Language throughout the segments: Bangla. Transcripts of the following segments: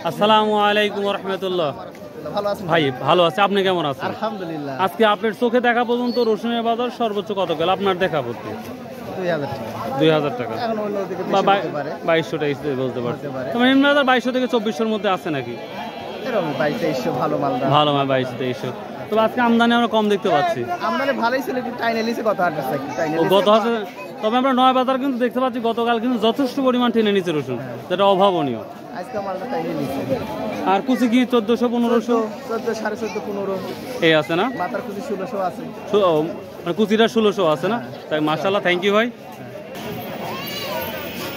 আসসালামু আলাইকুম ওয়া রাহমাতুল্লাহ। ভাই ভালো আছে, আপনি কেমন আছেন? আলহামদুলিল্লাহ। আজকে আপনার চোখে দেখা পর্যন্ত রসুনের বাজার সর্বোচ্চ কত গেল আপনার দেখা পড়তে? 2000 টাকা বা 2200 টাকা বলতে পারছি। তোমার নিম্ন বাজার 2200 থেকে 2400 মধ্যে আছে নাকি? এরকম 2200 ভালো মাল। ভালো মাল 2200। তো আজকে আমদানি আমরা কম দেখতে পাচ্ছি। আমদানি ভালোই ছিল, একটু টাইনে লিছে কত হাজার গত হাজার। তবে আমরা নয় বাজার কিন্তু দেখতে পাচ্ছি গতকাল কিন্তু যথেষ্ট পরিমাণ টেনে নিচে রসুন, যেটা অভাবনীয়। আজকে মালটা টাইনে লিছে। আর কুচি কি 1400 1500 14 14.5 15 এই আছে না? মাথার কুচি 1600 আছে। মানে কুচিটা 1600 আছে না? তাই মাশাআল্লাহ, থ্যাংক ইউ ভাই।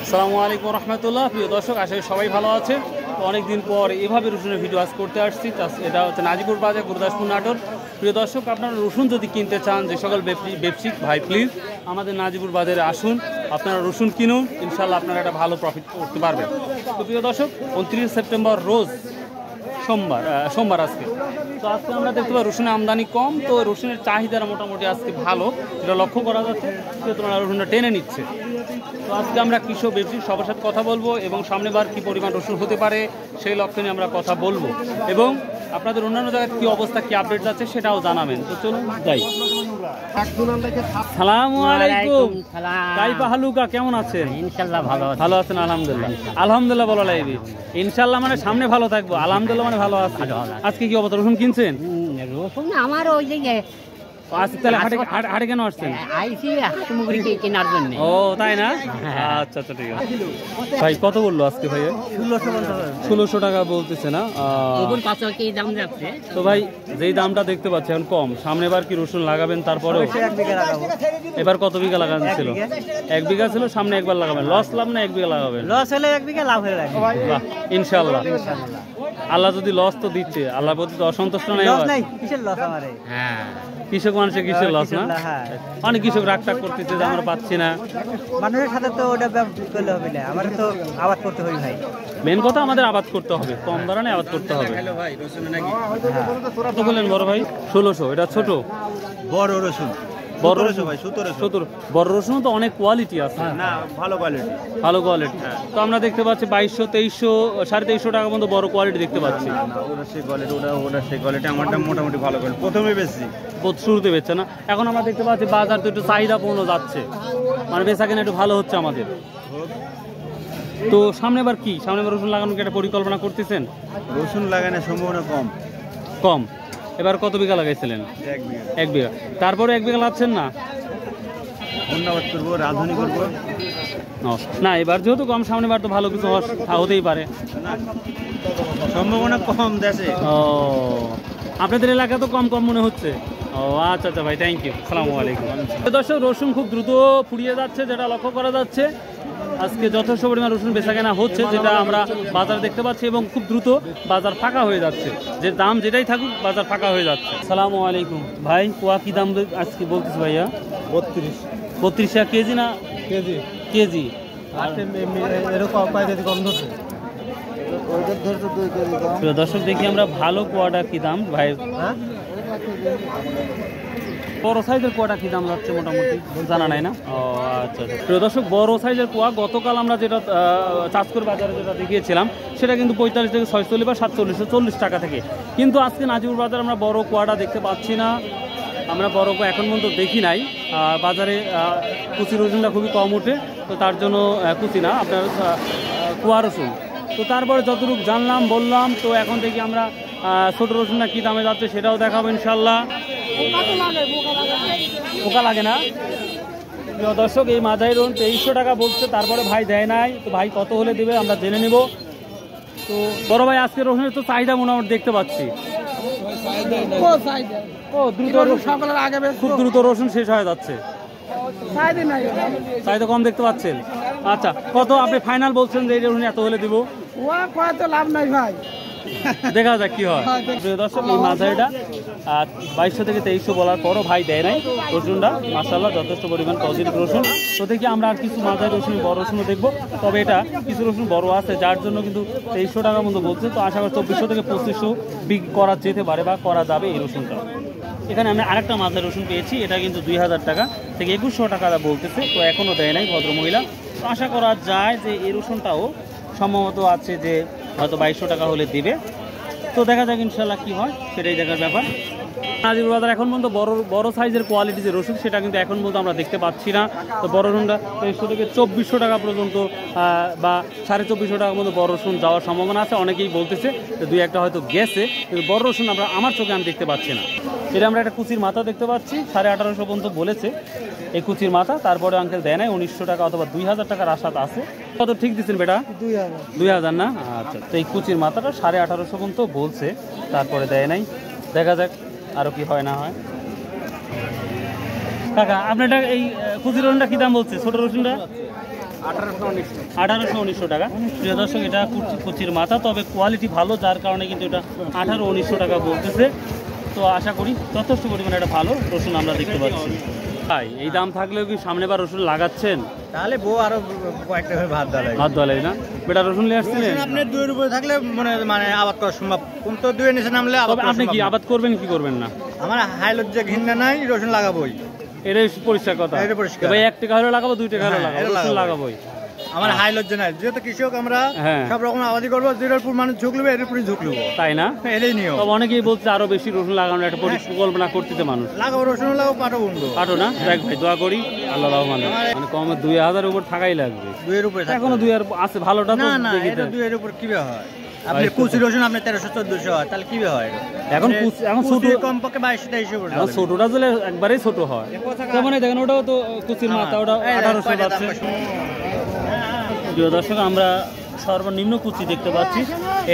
আসসালামু আলাইকুম ওয়া রাহমাতুল্লাহ। প্রিয় দর্শক, আশা করি সবাই ভালো আছে। তো অনেকদিন পর এভাবে রসুনের ভিডিও আজ করতে আসছি। এটা হচ্ছে নাজিপুর বাজার, গুরুদাসপুর নাটোর। প্রিয় দর্শক, আপনারা রসুন যদি কিনতে চান, যে সকল ব্যবসায়িক ভাই প্লিজ আমাদের নাজিপুর বাজারে আসুন, আপনারা রসুন কিনুন, ইনশাল্লাহ আপনারা একটা ভালো প্রফিট করতে পারবেন। তো প্রিয় দর্শক, 29 সেপ্টেম্বর রোজ সোমবার আজকে। তো আজকে আমরা দেখতে পাই রসুনের আমদানি কম, তো রসুনের চাহিদাটা মোটামুটি আজকে ভালো, যেটা লক্ষ্য করা যাচ্ছে। তোমরা রসুনটা টেনে নিচ্ছে। তো আজকে আমরা কৃষক ব্যবসায়ী সবার সাথে কথা বলবো এবং সামনেবার কী পরিমাণ রসুন হতে পারে সেই লক্ষ্যে নিয়ে আমরা কথা বলবো, এবং আপনাদের অন্যান্য জায়গায় কী অবস্থা, কী আপডেট যাচ্ছে সেটাও জানাবেন। তো চলুন যাই। সালামু আলাইকুম। কাইফা হালুকা, কেমন আছেন? ইনশাআল্লাহ ভালো আছেন? আলহামদুলিল্লাহ। আলহামদুলিল্লাহ বলা লাগবে। ইনশাআল্লাহ মানে সামনে ভালো থাকবো, আলহামদুলিল্লাহ মানে ভালো আছে। আজকে কি অবস্থা, রসুন কিনছেন? রসুন আমার ওই যে আজকে তাহলে হাটে কেন আসছেন? আইসি সামগ্রী কেনার জন্য। ও তাই না? আচ্ছা আচ্ছা, ঠিক আছে। ভাই কত বললো আজকে ভাইয়া? 1600 টাকা বলতেছে না? দাম যাচ্ছে। তো ভাই যেই দামটা দেখতে পাচ্ছি এখন কম, সামনে বার কি রসুন লাগাবেন? তারপরে এবার কত বিঘা লাগানো ছিল? 1 বিঘা ছিল, সামনে একবার লাগাবেন। লস লাভ না 1 বিঘা লাগাবেন? লস হলে 1 বিঘা, লাভ হলে বাহ, ইনশাআল্লাহ। আল্লাহ যদি লস তো দিচ্ছে, আল্লাহর প্রতি তো অসন্তুষ্ট নাই। কিসের লস আমারে? হ্যাঁ, কৃষক মানুষের কিসের লস না? অনেক কৃষক রাগটাগ করতেছে যে আমরা পাচ্ছি না। মানুষের সাথে তো ওটা করলে হবে না, আমার তো আবাদ করতে হবে ভাই। মেন কথা আমাদের আবাদ করতে হবে, কম দাঁড়ানে আবাদ করতে হবে। কত বললেন বড় ভাই? 1600। এটা ছোট? বড় রসুন বড় রসুন ভাই 1700। বড় রসুন তো অনেক কোয়ালিটি আছে না, ভালো কোয়ালিটি। তো আমরা দেখতে পাচ্ছি 2200 2300 2350 টাকা পর্যন্ত বড় কোয়ালিটি দেখতে পাচ্ছি। ওটা সেই কোয়ালিটি আমারটা মোটামুটি ভালো কোয়ালিটি, প্রথমে বেশি শুরুতে বেচছে না। এখন আমরা দেখতে পাচ্ছি বাজার তো একটু চাহিদাপূর্ণ যাচ্ছে, মানে বেচা কেনা একটু ভালো হচ্ছে আমাদের। তো সামনেবার রসুন লাগানোর একটা পরিকল্পনা করতেছেন? রসুন লাগানোর সম্ভাবনা কম। এবার কত বিঘা লাগাইছিলেন? 1 বিঘা। তারপরে 1 বিঘা লাগাচ্ছেন না? অন্যবাদ করবো, রাজধানী করবো না। এবার যেহেতু কম, সামনেবার তো ভালো কিছু হতেই পারে, সম্ভাবনা কম দেশে। ও, আপনাদের এলাকা তো কম মনে হচ্ছে। ও আচ্ছা আচ্ছা ভাই, থ্যাংক ইউ। আসসালামু আলাইকুম। দর্শক, রসুন খুব দ্রুত ফুরিয়ে যাচ্ছে, যেটা লক্ষ্য করা যাচ্ছে। আজকে যথেষ্ট পরিমাণ রসুন বেচাকেনা হচ্ছে, যেটা আমরা বাজারে দেখতে পাচ্ছি, এবং খুব দ্রুত বাজার ফাঁকা হয়ে যাচ্ছে। যে দাম যেটাই থাকুক, বাজার ফাঁকা হয়ে যাচ্ছে। আসসালামু আলাইকুম ভাই, কোয়া কি দাম আজকে বলতেছি ভাইয়া? 32 টাকা কেজি না? কেজি। দর্শক, দেখি আমরা ভালো কোয়াটা কি দাম ভাই? বড় সাইজের কোয়াটা কি দাম যাচ্ছে মোটামুটি জানা নাই না? ও আচ্ছা আচ্ছা। প্রিয় দর্শক, বড় সাইজের কোয়া গতকাল আমরা যেটা চাঁদপুর বাজারে যেটা দেখিয়েছিলাম, সেটা কিন্তু 45 থেকে 46 বা 4740 টাকা থেকে। কিন্তু আজকে নাজিপুর বাজারে আমরা বড় কোয়াটা দেখতে পাচ্ছি না। আমরা বড় কোয়া এখন পর্যন্ত দেখি নাই। বাজারে কুচি রসুনটা খুবই কম ওঠে, তো তার জন্য কুচি না, আপনার কোয়া রসুন। তো তারপরে যতটুকু জানলাম বললাম। তো এখন থেকে আমরা ছোট রসুনটা কী দামে যাচ্ছে সেটাও দেখাবো ইনশাল্লাহ। পোকা লাগে না? প্রিয় দর্শক, এই মাঝারি রসুন 2300 টাকা বলছে, তারপরে ভাই দেয় নাই। তো ভাই কত হলে দেবে আমরা জেনে নেব। তো বড় ভাই, আজকে রসুনের তো চাহিদা মোটামুটি দেখতে পাচ্ছি। খুব দ্রুত রসুন শেষ হয়ে যাচ্ছে, চাহিদা কম দেখতে পাচ্ছেন। আচ্ছা, কত আপনি ফাইনাল বলছেন যে এই রসুন এত হলে দিব? লাভ নাই ভাই, দেখা যাক কি হয়। প্রিয় দর্শক, এই মাঝারিটা 2200 থেকে 2300 বলার পরও ভাই দেয় নাই রসুনটা। মাশাআল্লাহ, যথেষ্ট পরিমাণ পজিটিভ রসুন। তো দেখি আমরা আর কিছু মাঝারি রসুন, বড় রসুনও দেখবো। তবে এটা কিছু রসুন বড় আছে, যার জন্য কিন্তু 2300 টাকার মতো বলছে। তো আশা করি 2400 থেকে 2500 বিক্রি করা যেতে পারে বা করা যাবে এই রসুনটা। এখানে আমরা আরেকটা মাঝারি রসুন পেয়েছি, এটা কিন্তু 2000 টাকা থেকে 2100 টাকা বলতেছে। তো এখনও দেয় নাই ভদ্রমহিলা। আশা করা যায় যে এই রসুনটাও সম্ভবত আছে যে হয়তো 2200 টাকা হলে দিবে। তো দেখা যাক ইনশাল্লাহ কি হয়, সেটাই দেখার ব্যাপার। নাজিপুর বাজার এখন পর্যন্ত বড় সাইজের কোয়ালিটি যে রসুন সেটা কিন্তু এখন পর্যন্ত আমরা দেখতে পাচ্ছি না। তো বড় রসুনটা 2300 থেকে 2400 টাকা পর্যন্ত বা 2450 টাকার মধ্যে বড় রসুন যাওয়ার সম্ভাবনা আছে। অনেকেই বলতেছে যে 2-1টা হয়তো গেছে, কিন্তু বড় রসুন আমার চোখে আমি দেখতে পাচ্ছি না। এটা আমরা একটা কুচির মাথা দেখতে পাচ্ছি 1850 পর্যন্ত বলেছে এই কুচির মাথা। তারপরে আঙ্কেল দেয় নাই 1900 টাকা অথবা 2000 টাকার আশাতে আছে। কত ঠিক দিচ্ছেন বেটা? 2000 না? আচ্ছা, তো এই কুচির মাথাটা 1850 পর্যন্ত বলছে, তারপরে দেয় নাই। দেখা যাক আরো কি হয় না হয়। কাকা আপনার এই কুচির রসুনটা কি দাম বলছে? ছোট রসুনটা 1800-1900 টাকা। প্রিয় দর্শক, এটা কুচির মাথা, তবে কোয়ালিটি ভালো, যার কারণে কিন্তু এটা 1800-1900 টাকা বলতেছে। তো আশা করি যথেষ্ট পরিমাণে একটা ভালো রসুন আমরা দেখতে পাচ্ছি। ভাই এই দাম থাকলেও কি সামনেবার রসুন লাগাচ্ছেন? তাহলে বউ আরো কয়েকটা ভাত দলাই না বেটা রসুন নিয়ে আসছিলেন? আপনি 2-এর উপরে থাকলে মানে আবাদ করা সম্ভব। কোন তো 2-এর নিচে নামলে আপনি কি আবাদ করবেন কি করবেন না? আমার হাই লজ্জা ঘৃণা নাই, রসুন লাগাবোই। এটাই পরিষ্কার কথা। ভাই 1 টাকা হলে লাগাবো, 2 টাকা হলে লাগাবো, রসুন লাগাবোই। আমার হাই লজ্জা নাই, যেহেতু কৃষক আমরা সব রকম আবাদি করবো, যেটার উপর মানুষ ঝুঁকলবে এর উপরে ঝুঁকলব, তাই না? এটাই নিয়ম। তবে অনেকেই বলছে আরো বেশি রসুন লাগানোর একটা পরিকল্পনা করতেছে মানুষ। লাগাবো রসুন, লাগাবো পাটো বন্ধু পাটো না। দেখ ভাই দোয়া করি আল্লাহ রহমান, মানে কমে 2000 উপর থাকাই লাগবে। 2-এর উপরে এখনো 2 আছে ভালোটা তো দেখি। এটা 2-এর উপর কিভাবে হয়? আপনি কুচি রসুন আপনি 1300-1400 হয়, তাহলে কিভাবে হয়? এখন ছোট কমপক্ষে 2200-2300 পড়বে। এখন ছোটটা দিলে একবারেই ছোট হয়। যেমন দেখেন ওটাও তো কুচির মাথা, ওটা 1800 যাচ্ছে। প্রিয় দর্শক, আমরা সর্বনিম্ন কুচি দেখতে পাচ্ছি,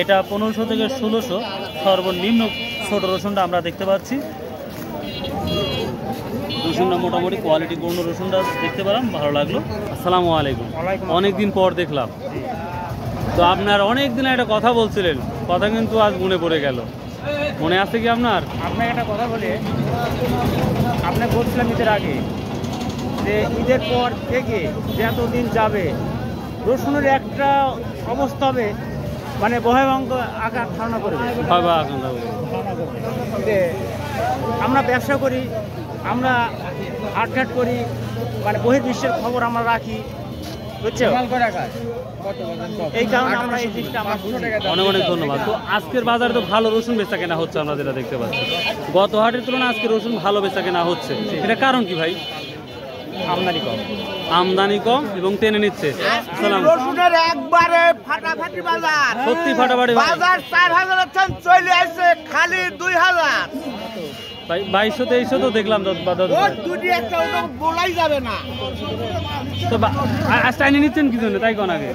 এটা 1500 থেকে 1600 সর্বনিম্ন ছোট রসুনটা আমরা দেখতে পাচ্ছি। রসুনটা মোটামুটি কোয়ালিটিপূর্ণ রসুনটা দেখতে পেলাম, ভালো লাগলো। আসসালামু আলাইকুম। অনেকদিন পর দেখলাম। তো আপনার অনেক দিন একটা কথা বলছিলেন, কথা কিন্তু আজ মনে পড়ে গেল। মনে আছে কি আপনার? আপনাকে একটা কথা বলে, আপনাকে বলছিলাম ঈদের আগে যে ঈদের পর থেকে যতদিন যাবে রসুনের একটা অবস্থা হবে, মানে ভয়াবহ আকার ধারণা করবে। আমরা ব্যবসা করি, আমরা আটঘাট করি, মানে বহির্বিশ্বের খবর আমরা রাখি, বুঝছো? এই কারণে আমরা এই জিনিসটা অনেক অনেক ধন্যবাদ। তো আজকের বাজারে তো ভালো রসুন বেচা কেনা হচ্ছে, আমরা যেটা দেখতে পাচ্ছি। গত হাটের তুলনায় আজকে রসুন ভালো বেচা কেনা হচ্ছে, এটা কারণ কি ভাই? আমদানি কম এবং টেনে নিচ্ছে। রসুনের একবারে ফাটাফাটি বাজার, সত্যি ফাটাফাটি বাজার। 4000 চলে আসছে খালি 2000। 2200-2300 তো দেখলাম দুটি একটা বলাই যাবে না। তো আজ টাইনে নিচ্ছেন কি জন্য তাই কোন আগে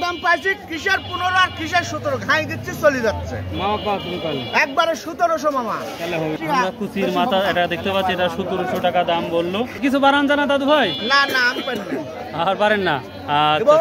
দাম পাইছি কিসের 15 আর কিসের 17 খাই দিচ্ছে, চলে যাচ্ছে একবারে 1700 মামা। আমরা কুচির মাথা এটা দেখতে পাচ্ছি, এটা 1700 টাকা দাম বললো। কিছু বাড়ান জানা দাদু ভাই? না না আমি পারি না। আর পারেন না? আচ্ছা।